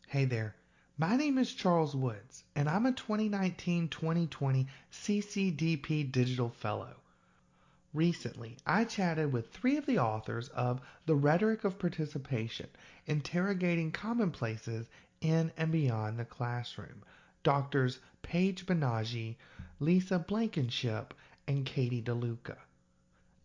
Hey there, my name is Charles Woods, and I'm a 2019-2020 CCDP Digital Fellow. Recently, I chatted with three of the authors of The Rhetoric of Participation, Interrogating Commonplaces in and Beyond the Classroom, Doctors Paige Banaji, Lisa Blankenship, and Katherine DeLuca.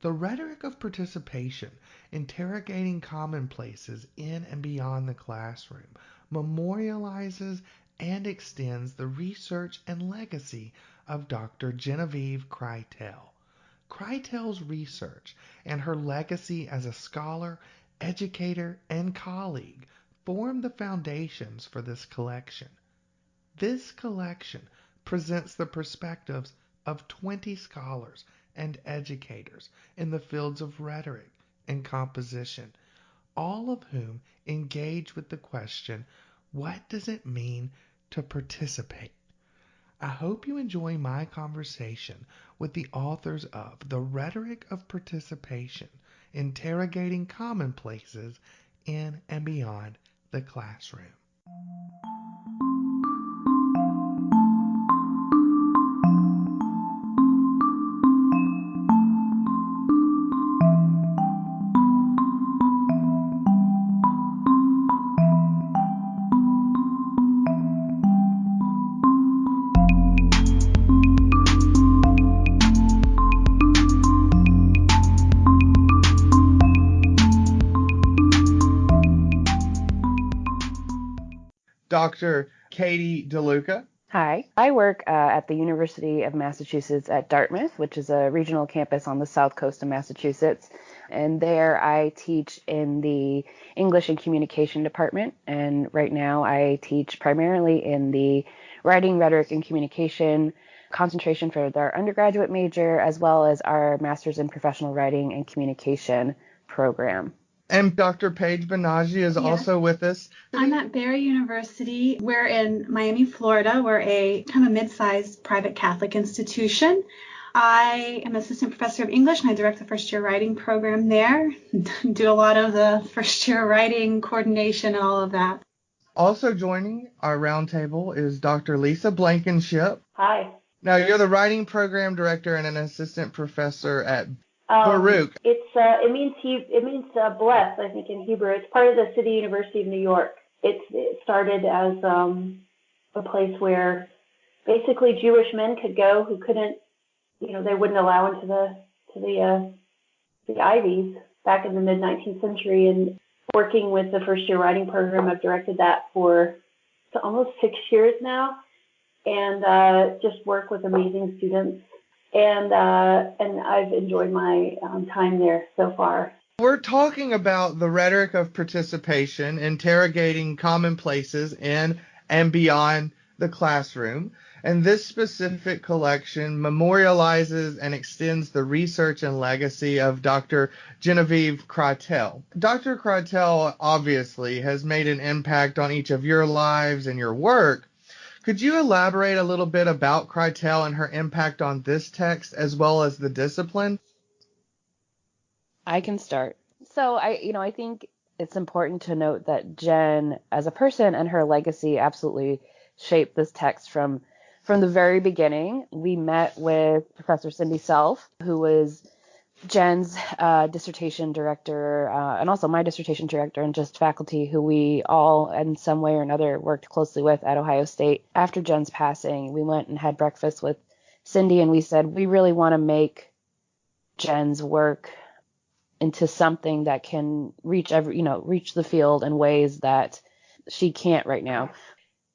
The Rhetoric of Participation, Interrogating Commonplaces in and Beyond the Classroom, memorializes and extends the research and legacy of Dr. Genevieve Kreitel. Kreitel's research and her legacy as a scholar, educator, and colleague form the foundations for this collection. This collection presents the perspectives of 20 scholars and educators in the fields of rhetoric and composition, all of whom engage with the question, what does it mean to participate? I hope you enjoy my conversation with the authors of The Rhetoric of Participation, Interrogating Commonplaces in and Beyond the Classroom. Dr. Katherine DeLuca. Hi, I work at the University of Massachusetts at Dartmouth, which is a regional campus on the south coast of Massachusetts. And there I teach in the English and Communication department. And right now I teach primarily in the Writing, Rhetoric, and Communication concentration for our undergraduate major, as well as our Master's in Professional Writing and Communication program. And Dr. Paige Banaji is also with us. I'm at Barry University. We're in Miami, Florida. We're a kind of mid-sized private Catholic institution. I am assistant professor of English, and I direct the first-year writing program there. Do a lot of the first-year writing coordination and all of that. Also joining our roundtable is Dr. Lisa Blankenship. Hi. Now, you're the writing program director and an assistant professor at Baruch. It means blessed, I think, in Hebrew. It's part of the City University of New York. It started as a place where basically Jewish men could go who couldn't, they wouldn't allow into the Ivies back in the mid 19th century. And working with the first year writing program, I've directed that for almost 6 years now, and just work with amazing students. And I've enjoyed my time there so far. We're talking about the rhetoric of participation, interrogating commonplaces in and beyond the classroom. And this specific collection memorializes and extends the research and legacy of Dr. Genevieve Kreitel. Dr. Kreitel obviously has made an impact on each of your lives and your work. Could you elaborate a little bit about Kreitel and her impact on this text as well as the discipline? I can start. So I think it's important to note that Jen, as a person, and her legacy absolutely shaped this text from the very beginning. We met with Professor Cindy Self, who was Jen's dissertation director, and also my dissertation director, and just faculty who we all in some way or another worked closely with at Ohio State. After Jen's passing, we went and had breakfast with Cindy, and we said, we really want to make Jen's work into something that can reach the field in ways that she can't right now.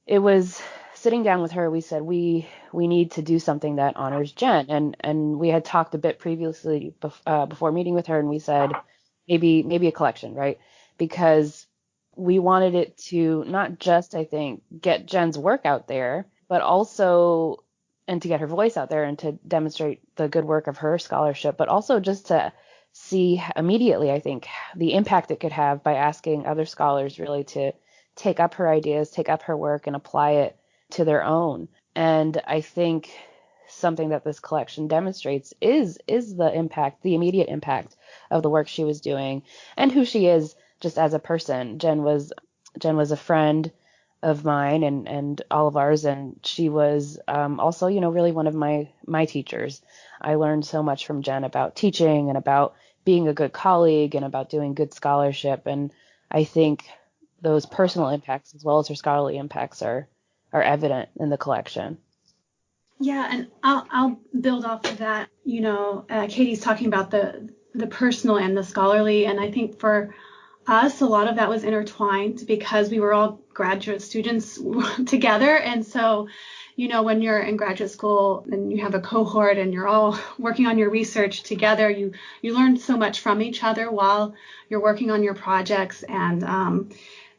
It was sitting down with her, we said we need to do something that honors Jen, and we had talked a bit previously before meeting with her, and we said maybe a collection, right? Because we wanted it to not just, I think, get Jen's work out there, but also and to get her voice out there and to demonstrate the good work of her scholarship, but also just to see immediately, I think, the impact it could have by asking other scholars really to take up her ideas, take up her work, and apply it to their own. And I think something that this collection demonstrates is the impact, the immediate impact of the work she was doing and who she is just as a person. Jen was a friend, of mine and all of ours. And she was also, really one of my teachers. I learned so much from Jen about teaching and about being a good colleague and about doing good scholarship. And I think those personal impacts as well as her scholarly impacts are evident in the collection. Yeah, and I'll build off of that. Katie's talking about the personal and the scholarly, and I think for us, a lot of that was intertwined because we were all graduate students together. And so, when you're in graduate school and you have a cohort and you're all working on your research together, you learn so much from each other while you're working on your projects. And,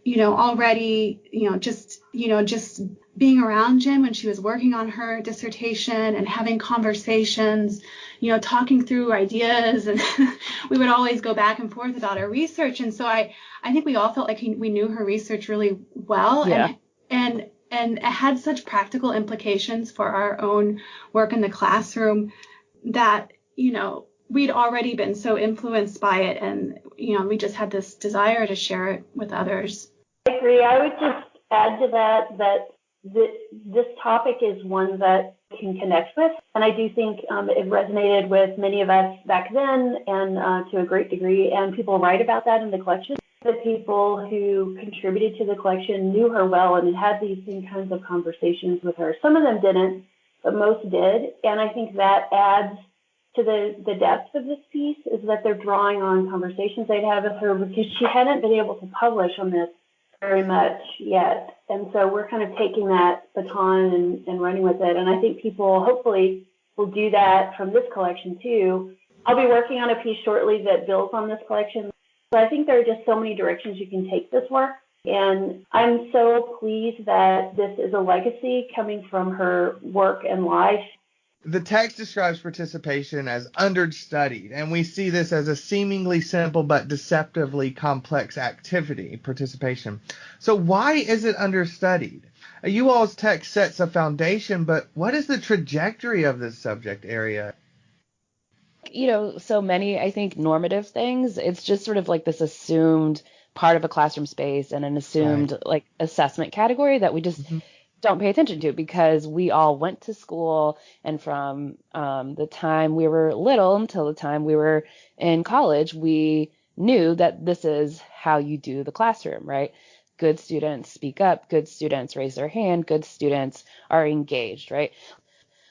already, just being around Jen when she was working on her dissertation and having conversations, talking through ideas, and we would always go back and forth about our research. And so I think we all felt like we knew her research really well. Yeah. And it had such practical implications for our own work in the classroom that, we'd already been so influenced by it. And, we just had this desire to share it with others. I agree. I would just add to that this topic is one that can connect with. And I do think it resonated with many of us back then and to a great degree. And people write about that in the collection. The people who contributed to the collection knew her well and had these same kinds of conversations with her. Some of them didn't, but most did. And I think that adds to the depth of this piece, is that they're drawing on conversations they'd had with her because she hadn't been able to publish on this very much yet. And so we're kind of taking that baton and running with it. And I think people hopefully will do that from this collection too. I'll be working on a piece shortly that builds on this collection. So I think there are just so many directions you can take this work. And I'm so pleased that this is a legacy coming from her work and life. The text describes participation as understudied, and we see this as a seemingly simple but deceptively complex activity, participation. So why is it understudied? You all's text sets a foundation, but what is the trajectory of this subject area? So many, I think, normative things. It's just sort of like this assumed part of a classroom space and an assumed like assessment category that we just don't pay attention to, because we all went to school, and from the time we were little until the time we were in college, we knew that this is how you do the classroom, right? Good students speak up, good students raise their hand, good students are engaged, right?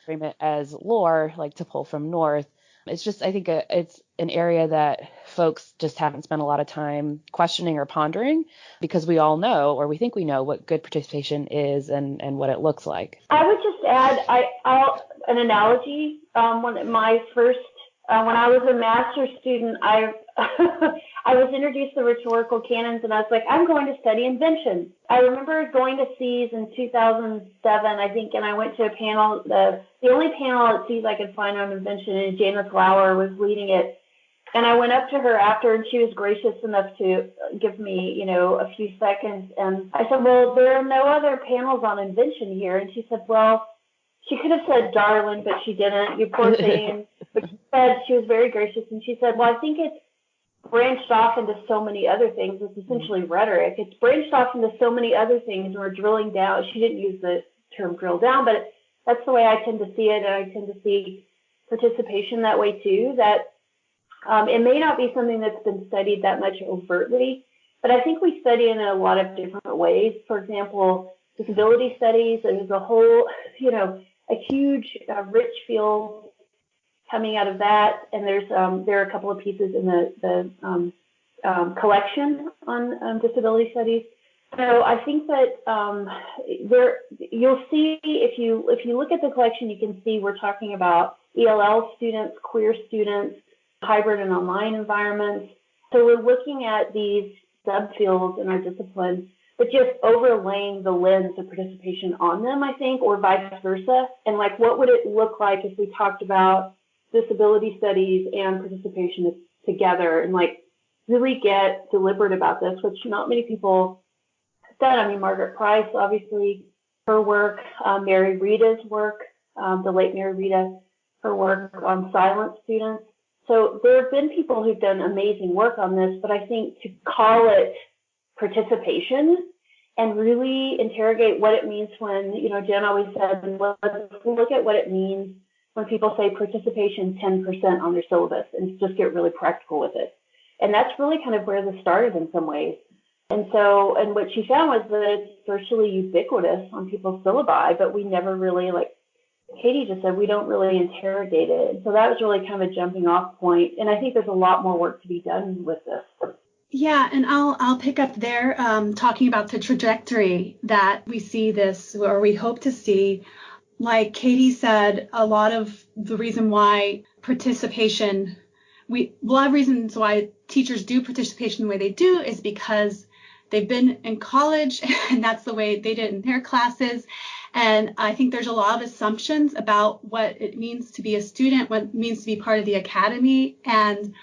Frame it as lore, like to pull from North. It's just, I think it's an area that folks just haven't spent a lot of time questioning or pondering, because we all know, or we think we know, what good participation is and what it looks like. I would just add an analogy. When I was a master's student, I I was introduced to rhetorical canons, and I was like, I'm going to study invention. I remember going to C's in 2007, I think, and I went to a panel. The only panel at C's I could find on invention, and Janice Lauer was leading it. And I went up to her after, and she was gracious enough to give me, a few seconds. And I said, well, there are no other panels on invention here. And she said, well, she could have said darling, but she didn't. You poor thing. But she was very gracious, and she said, well, I think it's branched off into so many other things. It's essentially rhetoric. It's branched off into so many other things, and we're drilling down. She didn't use the term drill down, but that's the way I tend to see it, and I tend to see participation that way too, that it may not be something that's been studied that much overtly, but I think we study it in a lot of different ways. For example, disability studies, there's a whole, a huge, rich field coming out of that, and there are a couple of pieces in the collection on disability studies. So I think that you'll see, if you look at the collection, you can see we're talking about ELL students, queer students, hybrid and online environments. So we're looking at these subfields in our discipline, but just overlaying the lens of participation on them, I think, or vice versa. And like, what would it look like if we talked about disability studies and participation together, and like really get deliberate about this, which not many people have done. I mean, Margaret Price, obviously, her work, Mary Rita's work, the late Mary Rita, her work on silent students. So there have been people who've done amazing work on this, but I think to call it participation and really interrogate what it means when, Jen always said, let's look at what it means when people say participation 10% on their syllabus and just get really practical with it. And that's really kind of where this started in some ways. And so, and what she found was that it's virtually ubiquitous on people's syllabi, but we never really, like Katie just said, we don't really interrogate it. So that was really kind of a jumping off point. And I think there's a lot more work to be done with this. Yeah, and I'll pick up there, talking about the trajectory that we see this, or we hope to see. Like Katie said, a lot of the reason why participation, a lot of reasons why teachers do participation the way they do is because they've been in college and that's the way they did in their classes. And I think there's a lot of assumptions about what it means to be a student, what it means to be part of the academy. And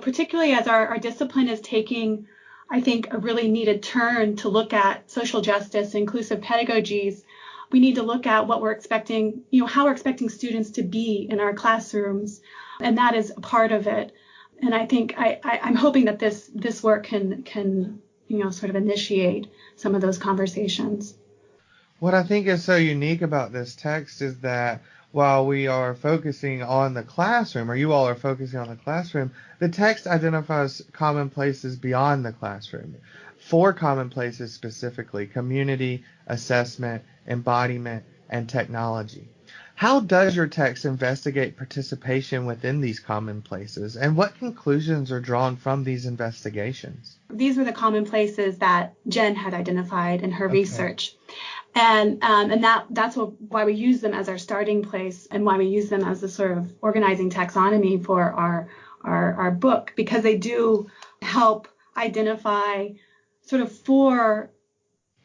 particularly as our discipline is taking, I think, a really needed turn to look at social justice, inclusive pedagogies, we need to look at what we're expecting, how we're expecting students to be in our classrooms. And that is a part of it. And I think I'm hoping that this work can sort of initiate some of those conversations. What I think is so unique about this text is that while we are focusing on the classroom, or you all are focusing on the classroom, the text identifies common places beyond the classroom. 4 common places specifically: community, assessment, embodiment, and technology. How does your text investigate participation within these common places, and what conclusions are drawn from these investigations? These were the common places that Jen had identified in her research. And that's why we use them as our starting place, and why we use them as the sort of organizing taxonomy for our book, because they do help identify sort of 4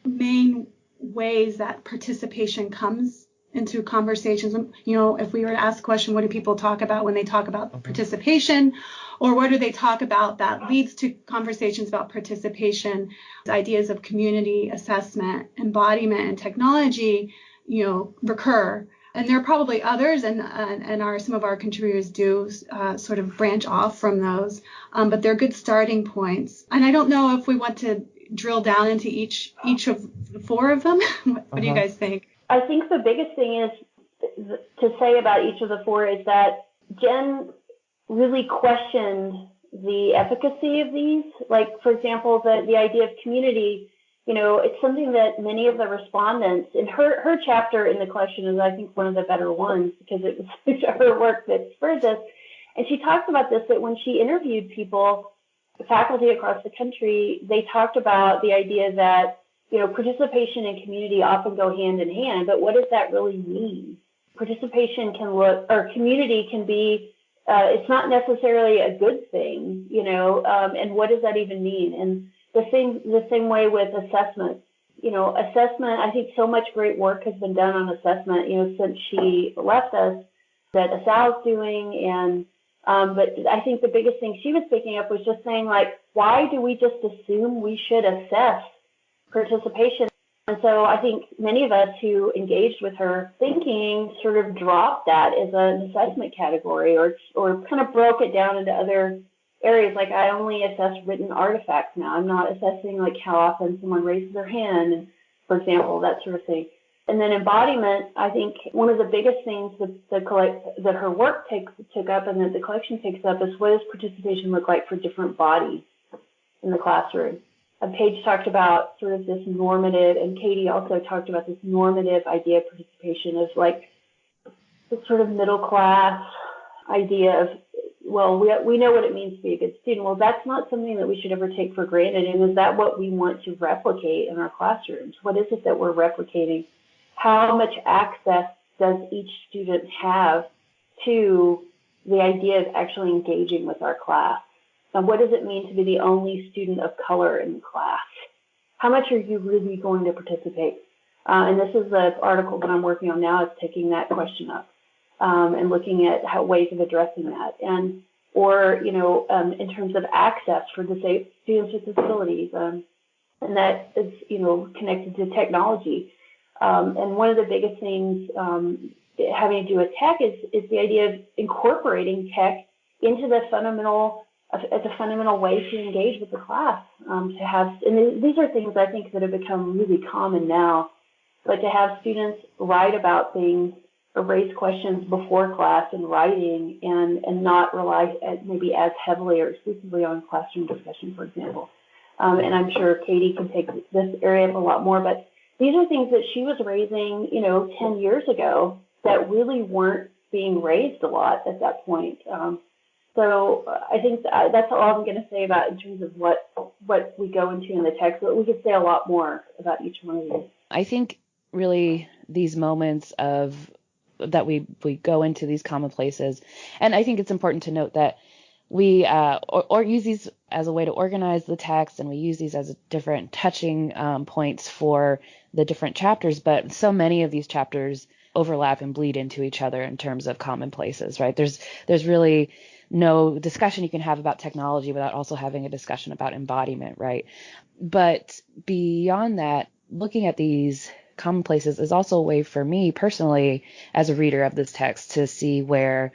main ways that participation comes into conversations. If we were to ask a question, what do people talk about when they talk about participation? Or what do they talk about that leads to conversations about participation? Ideas of community, assessment, embodiment, and technology, recur. And there are probably others, and some of our contributors do sort of branch off from those, but they're good starting points. And I don't know if we want to drill down into each of the 4 of them. What do you guys think? I think the biggest thing is to say about each of the 4 is that Jen really questioned the efficacy of these. Like, for example, the idea of community, it's something that many of the respondents, in her chapter in the collection is, I think, one of the better ones, because it was her work that spurred this. And she talks about this, that when she interviewed people, faculty across the country, they talked about the idea that, participation and community often go hand in hand, but what does that really mean? Participation or community can be, it's not necessarily a good thing, and what does that even mean? And the same way with assessment. Assessment, I think so much great work has been done on assessment, since she left us, that Asal's doing, and but I think the biggest thing she was picking up was just saying, like, why do we just assume we should assess participation? And so I think many of us who engaged with her thinking sort of dropped that as an assessment category, or kind of broke it down into other areas. Like, I only assess written artifacts now. I'm not assessing like how often someone raises their hand, for example, that sort of thing. And then embodiment, I think one of the biggest things that her work took up, and that the collection takes up, is what does participation look like for different bodies in the classroom? Paige talked about sort of this normative, and Katie also talked about this normative idea of participation as like this sort of middle class idea of, well, we know what it means to be a good student. Well, that's not something that we should ever take for granted. And is that what we want to replicate in our classrooms? What is it that we're replicating? How much access does each student have to the idea of actually engaging with our class? And what does it mean to be the only student of color in the class? How much are you really going to participate? And this is the article that I'm working on now, is taking that question up and looking at ways of addressing that. And in terms of access for students with disabilities, and that is, connected to technology. And one of the biggest things having to do with tech is the idea of incorporating tech into the fundamental as a fundamental way to engage with the class, to have, and these are things I think that have become really common now, but to have students write about things or raise questions before class in writing and not rely maybe as heavily or exclusively on classroom discussion, for example. And I'm sure Katie can take this area up a lot more, but these are things that she was raising, 10 years ago that really weren't being raised a lot at that point. So I think that's all I'm going to say about in terms of what we go into in the text, but we could say a lot more about each one of these. I think really these moments of that we go into these common places, and I think it's important to note that we or use these as a way to organize the text, and we use these as different touching points for the different chapters, but so many of these chapters overlap and bleed into each other in terms of common places, right? There's really no discussion you can have about technology without also having a discussion about embodiment, right? But beyond that, looking at these common places is also a way for me personally as a reader of this text to see where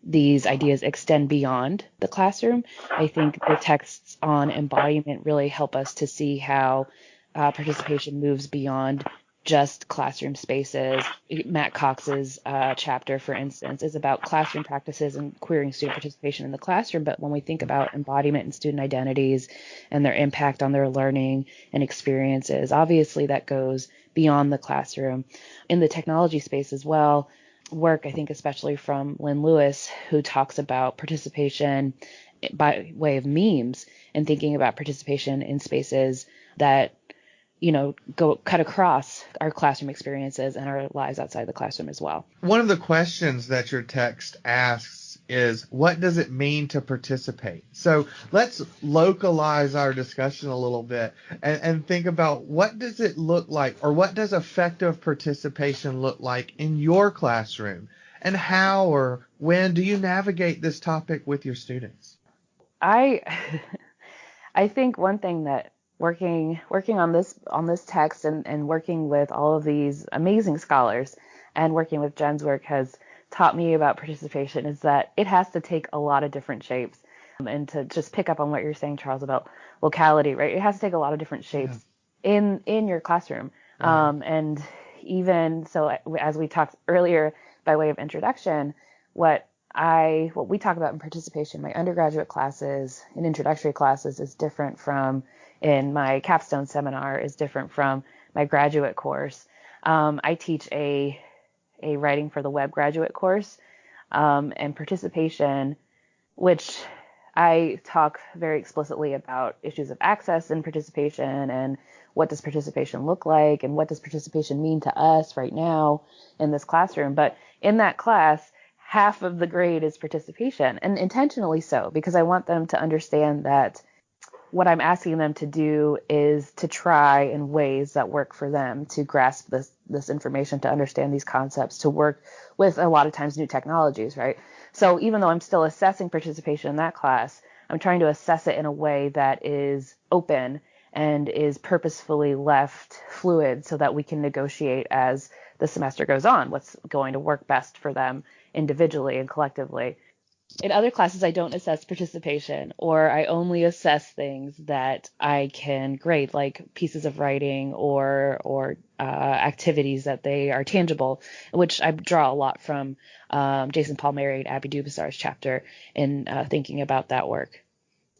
these ideas extend beyond the classroom. I think the texts on embodiment really help us to see how participation moves beyond just classroom spaces. Matt Cox's chapter, for instance, is about classroom practices and queering student participation in the classroom. But when we think about embodiment and student identities and their impact on their learning and experiences, obviously that goes beyond the classroom. In the technology space as well, work, I think, especially from Lynn Lewis, who talks about participation by way of memes and thinking about participation in spaces that go cut across our classroom experiences and our lives outside the classroom as well. One of the questions that your text asks is, what does it mean to participate? So let's localize our discussion a little bit and think about, what does it look like, or what does effective participation look like in your classroom? And how or when do you navigate this topic with your students? I think one thing that working on this text and working with all of these amazing scholars and working with Jen's work has taught me about participation is that it has to take a lot of different shapes. And to just pick up on what you're saying, Charles, about locality, right? It has to take a lot of different shapes in your classroom. And even so, as we talked earlier by way of introduction, what we talk about in participation, my undergraduate classes and introductory classes is different from in my capstone seminar, is different from my graduate course. I teach a writing for the web graduate course, and participation, which I talk very explicitly about issues of access and participation and what does participation look like and what does participation mean to us right now in this classroom. But in that class, half of the grade is participation, and intentionally so, because I want them to understand that what I'm asking them to do is to try in ways that work for them to grasp this information, to understand these concepts, to work with a lot of times new technologies, right? So even though I'm still assessing participation in that class, I'm trying to assess it in a way that is open and is purposefully left fluid so that we can negotiate as the semester goes on what's going to work best for them individually and collectively. In other classes, I don't assess participation, or I only assess things that I can grade, like pieces of writing or activities that they are tangible, which I draw a lot from Jason Palmieri and Abby Dubasar's chapter in thinking about that work.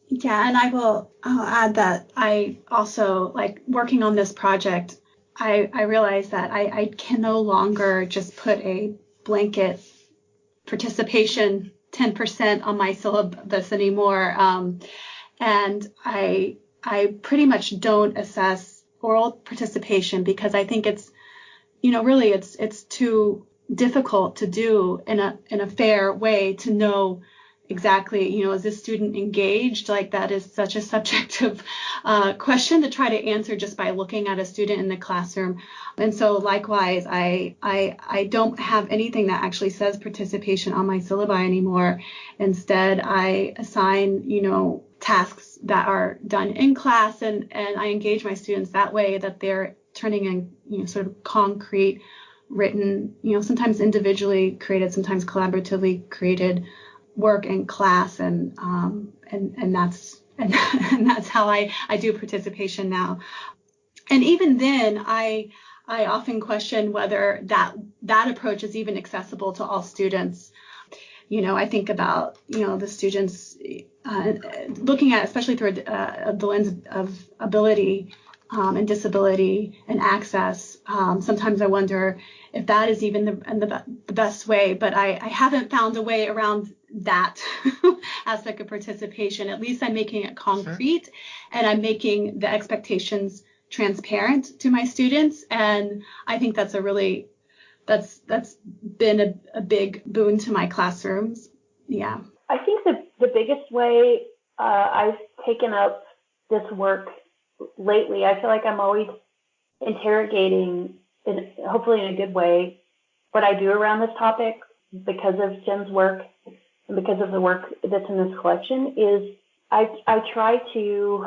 Yeah, and I'll add that I also, like, working on this project, I realized that I can no longer just put a blanket participation 10% on my syllabus anymore. And I pretty much don't assess oral participation because I think it's, really it's too difficult to do in a fair way to know exactly, is this student engaged? Like, that is such a subjective question to try to answer just by looking at a student in the classroom. And so likewise, I don't have anything that actually says participation on my syllabi anymore. Instead, I assign, tasks that are done in class, and I engage my students that way, that they're turning in, sort of concrete, written, sometimes individually created, sometimes collaboratively created work in class, and that's how I do participation now. And even then, I often question whether that approach is even accessible to all students. I think about, the students looking at, especially through the lens of ability and disability and access. Sometimes I wonder if that is even the best way, but I haven't found a way around that aspect of participation. At least I'm making it concrete, sure. And I'm making the expectations transparent to my students. And I think that's that's been a big boon to my classrooms. Yeah. I think the biggest way I've taken up this work lately, I feel like I'm always interrogating, hopefully in a good way, what I do around this topic because of Jen's work and because of the work that's in this collection, is I try to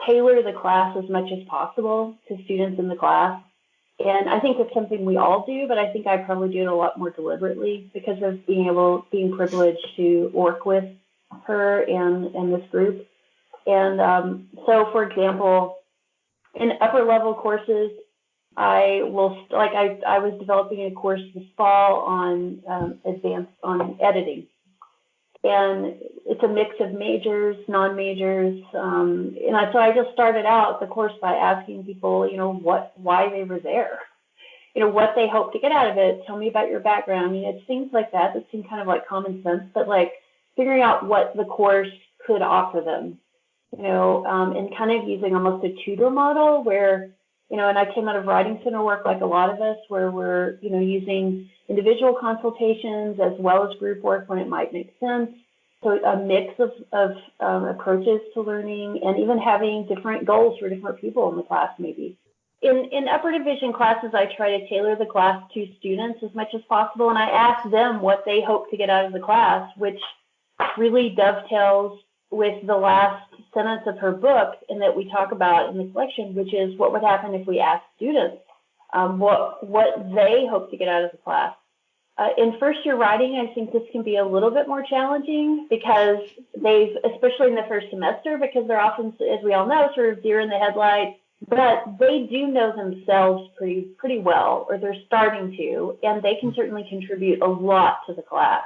tailor the class as much as possible to students in the class. And I think it's something we all do, but I think I probably do it a lot more deliberately because of being privileged to work with her and this group. And so, for example, in upper level courses, I was developing a course this fall on on editing. And it's a mix of majors, non-majors, so I just started out the course by asking people, why they were there, what they hope to get out of it. Tell me about your background. It's things like that seem kind of like common sense, but like figuring out what the course could offer them, and kind of using almost a tutor model where, and I came out of writing center work like a lot of us, where we're, using individual consultations as well as group work when it might make sense. So a mix of approaches to learning, and even having different goals for different people in the class maybe. In upper division classes, I try to tailor the class to students as much as possible, and I ask them what they hope to get out of the class, which really dovetails with the last sentence of her book and that we talk about in the collection, which is what would happen if we asked students what they hope to get out of the class. In first year writing, I think this can be a little bit more challenging because especially in the first semester, because they're often, as we all know, sort of deer in the headlights, but they do know themselves pretty well, or they're starting to, and they can certainly contribute a lot to the class.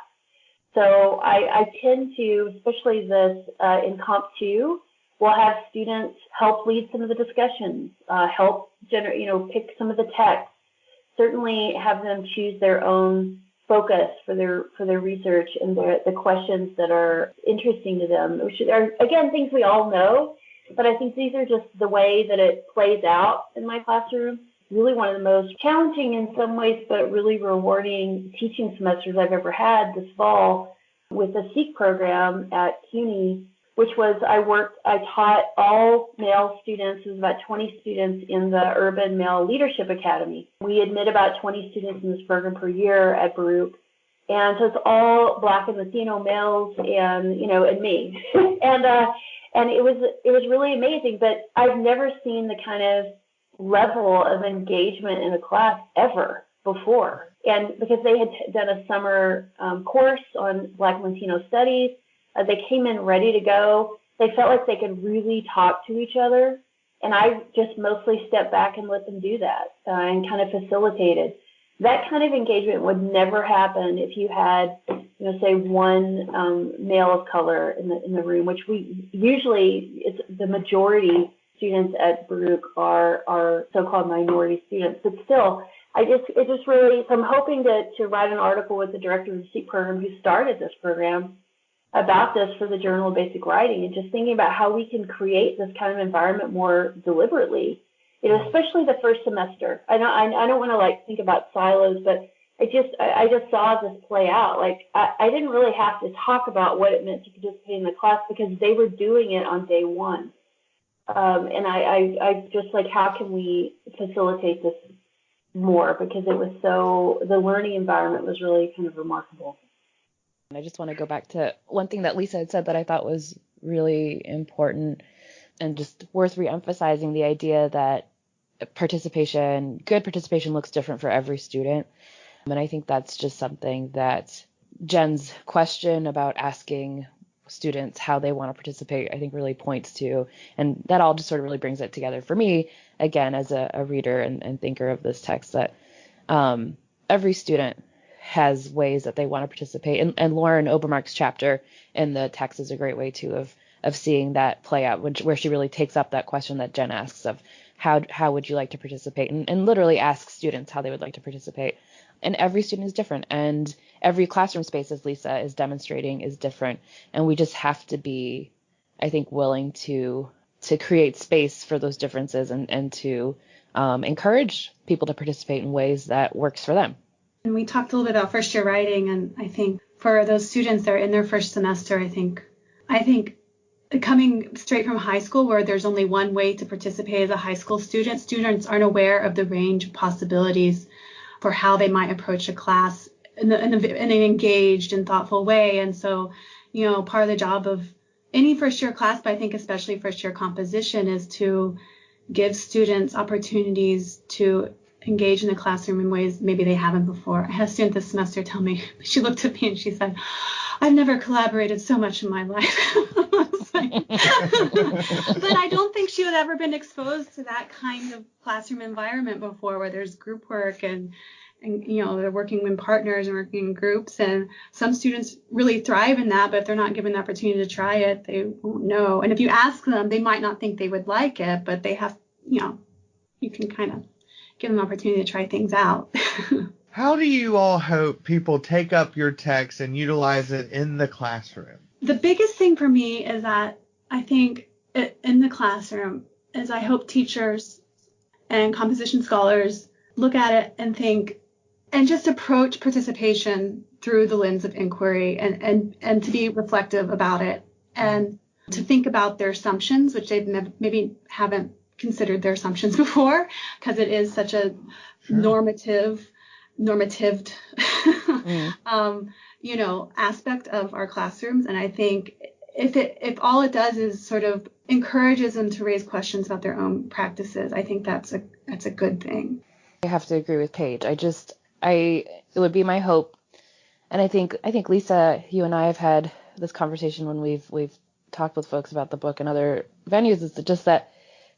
So I tend to, especially this in Comp 2, we'll have students help lead some of the discussions, help pick some of the text, certainly have them choose their own focus for their research and the questions that are interesting to them, which are, again, things we all know, but I think these are just the way that it plays out in my classroom. Really one of the most challenging in some ways, but really rewarding teaching semesters I've ever had this fall with the SEEK program at CUNY, which was I taught all male students. It was about 20 students in the Urban Male Leadership Academy. We admit about 20 students in this program per year at Baruch. And so it's all Black and Latino males and me. and it was really amazing, but I've never seen the kind of level of engagement in a class ever before. And because they had done a summer course on Black and Latino studies, they came in ready to go. They felt like they could really talk to each other. And I just mostly stepped back and let them do that and kind of facilitated. That kind of engagement would never happen if you had, say one male of color in the room, which we usually, it's the majority students at Baruch are so-called minority students. But still, it just really, so I'm hoping to write an article with the director of the SEEK program who started this program about this for the Journal of Basic Writing, and just thinking about how we can create this kind of environment more deliberately, especially the first semester. I don't want to think about silos, but I just saw this play out. I didn't really have to talk about what it meant to participate in the class because they were doing it on day one. And I just how can we facilitate this more, because it was the learning environment was really kind of remarkable. I just want to go back to one thing that Lisa had said that I thought was really important and just worth reemphasizing, the idea that good participation looks different for every student. And I think that's just something that Jen's question about asking students how they want to participate, I think really points to, and that all just sort of really brings it together for me, again, as a reader and thinker of this text, that every student has ways that they want to participate. And Lauren Obermark's chapter in the text is a great way too of seeing that play out, where she really takes up that question that Jen asks of how would you like to participate, and literally asks students how they would like to participate. And every student is different, and every classroom space, as Lisa is demonstrating, is different. And we just have to be, I think, willing to create space for those differences and to encourage people to participate in ways that works for them. And we talked a little bit about first year writing, and I think for those students that are in their first semester, I think coming straight from high school where there's only one way to participate as a high school student, students aren't aware of the range of possibilities for how they might approach a class in an engaged and thoughtful way. And so, part of the job of any first year class, but I think especially first year composition, is to give students opportunities to engage in the classroom in ways maybe they haven't before. I had a student this semester tell me, she looked at me and she said, "I've never collaborated so much in my life." But I don't think she had ever been exposed to that kind of classroom environment before, where there's group work and they're working with partners and working in groups. And some students really thrive in that, but if they're not given the opportunity to try it, they won't know. And if you ask them, they might not think they would like it, but they have, you can kind of give them an opportunity to try things out. How do you all hope people take up your text and utilize it in the classroom? The biggest thing for me is that I think in the classroom is I hope teachers and composition scholars look at it and think and just approach participation through the lens of inquiry and to be reflective about it and to think about their assumptions, which they've maybe haven't considered their assumptions before, because it is such a normative aspect of our classrooms. And I think if all it does is sort of encourages them to raise questions about their own practices, I think that's a good thing. I have to agree with Paige. It would be my hope, and I think Lisa, you and I have had this conversation when we've talked with folks about the book and other venues. Is just that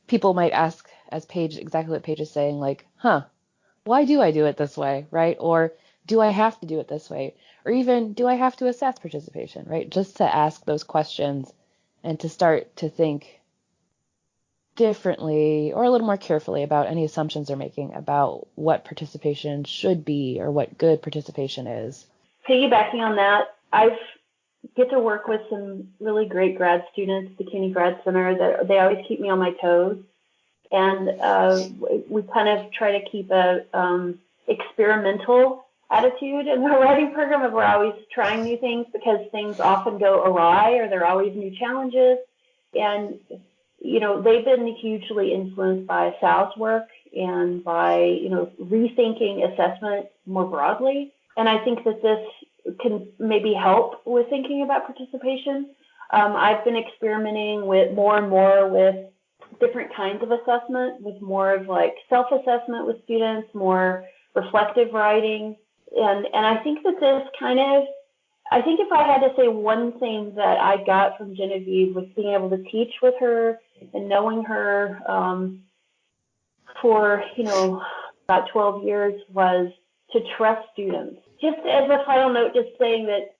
people might ask, as Paige, exactly what Paige is saying, like, why do I do it this way, right? Or do I have to do it this way? Or even, do I have to assess participation, right? Just to ask those questions and to start to think differently or a little more carefully about any assumptions they're making about what participation should be or what good participation is. Piggybacking on that, I get to work with some really great grad students at the CUNY Grad Center that they always keep me on my toes. And we kind of try to keep a experimental attitude in the writing program of we're always trying new things because things often go awry or there are always new challenges. And, they've been hugely influenced by Sal's work and by, rethinking assessment more broadly. And I think that this can maybe help with thinking about participation. I've been experimenting with more and more with different kinds of assessment, with more of like self-assessment with students, more reflective writing. And I think that this I think if I had to say one thing that I got from Genevieve was being able to teach with her and knowing her for, about 12 years was to trust students. Just as a final note, just saying that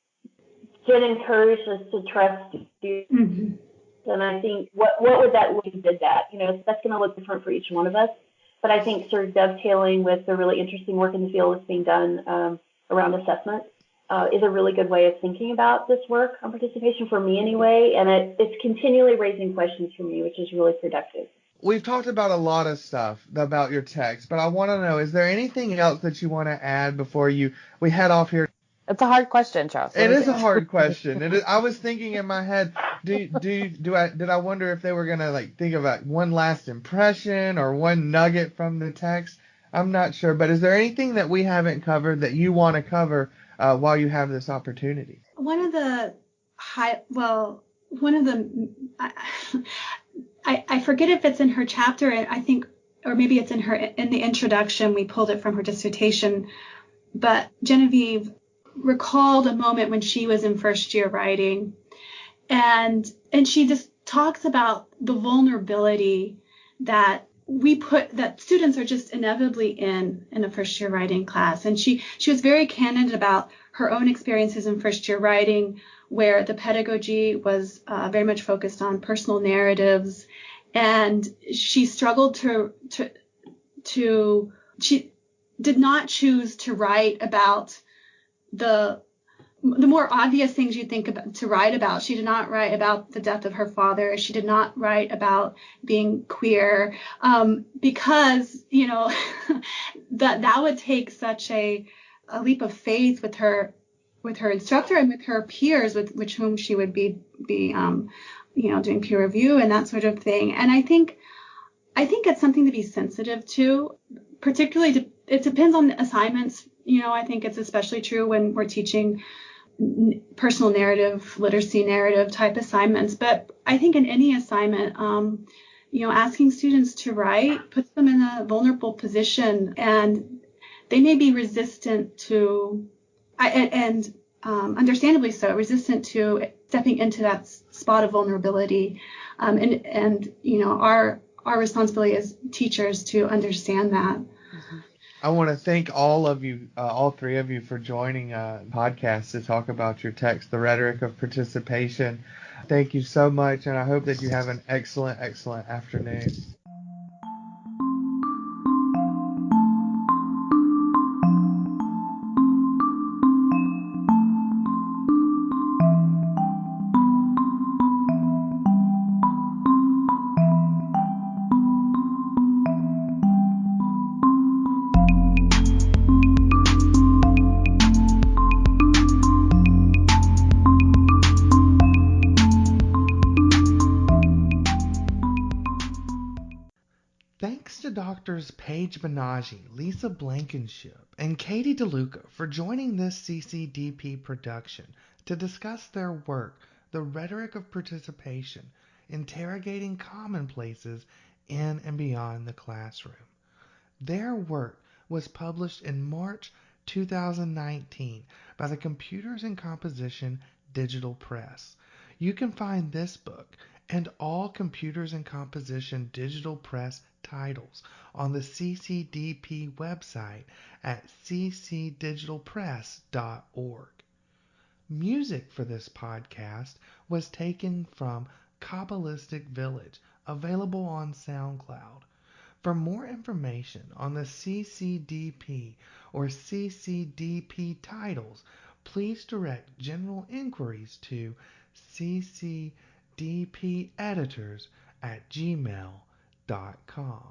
Jen encouraged us to trust students. Mm-hmm. And I think what would that look if we did that? That's going to look different for each one of us. But I think sort of dovetailing with the really interesting work in the field that's being done around assessment is a really good way of thinking about this work on participation for me anyway. And it's continually raising questions for me, which is really productive. We've talked about a lot of stuff about your text, but I want to know, is there anything else that you want to add before we head off here? It's a hard question, Charles. It is a hard question. I was thinking in my head, did I wonder if they were gonna think about one last impression or one nugget from the text? I'm not sure, but is there anything that we haven't covered that you want to cover while you have this opportunity? I forget if it's in her chapter, I think, or maybe it's in the introduction. We pulled it from her dissertation, but Genevieve recalled a moment when she was in first year writing, and she just talks about the vulnerability that that students are just inevitably in a first year writing class. And she was very candid about her own experiences in first year writing, where the pedagogy was very much focused on personal narratives, and she struggled she did not choose to write about the more obvious things you think about to write about. She did not write about the death of her father. She did not write about being queer, because, that would take such a leap of faith with her instructor and with her peers, with whom she would be doing peer review and that sort of thing. And I think it's something to be sensitive to, particularly it depends on the assignments. I think it's especially true when we're teaching personal narrative, literacy narrative type assignments. But I think in any assignment, asking students to write puts them in a vulnerable position, and they may be resistant to, and understandably so, resistant to stepping into that spot of vulnerability. And our responsibility as teachers to understand that. Mm-hmm. I want to thank all of you, all three of you, for joining a podcast to talk about your text, The Rhetoric of Participation. Thank you so much, and I hope that you have an excellent, excellent afternoon. Thanks to Doctors Paige Banaji, Lisa Blankenship, and Katherine DeLuca for joining this CCDP production to discuss their work, The Rhetoric of Participation, Interrogating Commonplaces in and Beyond the Classroom. Their work was published in March 2019 by the Computers and Composition Digital Press. You can find this book and all Computers and Composition Digital Press titles on the CCDP website at ccdigitalpress.org. Music for this podcast was taken from Kabbalistic Village, available on SoundCloud. For more information on the CCDP or CCDP titles, please direct general inquiries to ccdpeditors@gmail.com.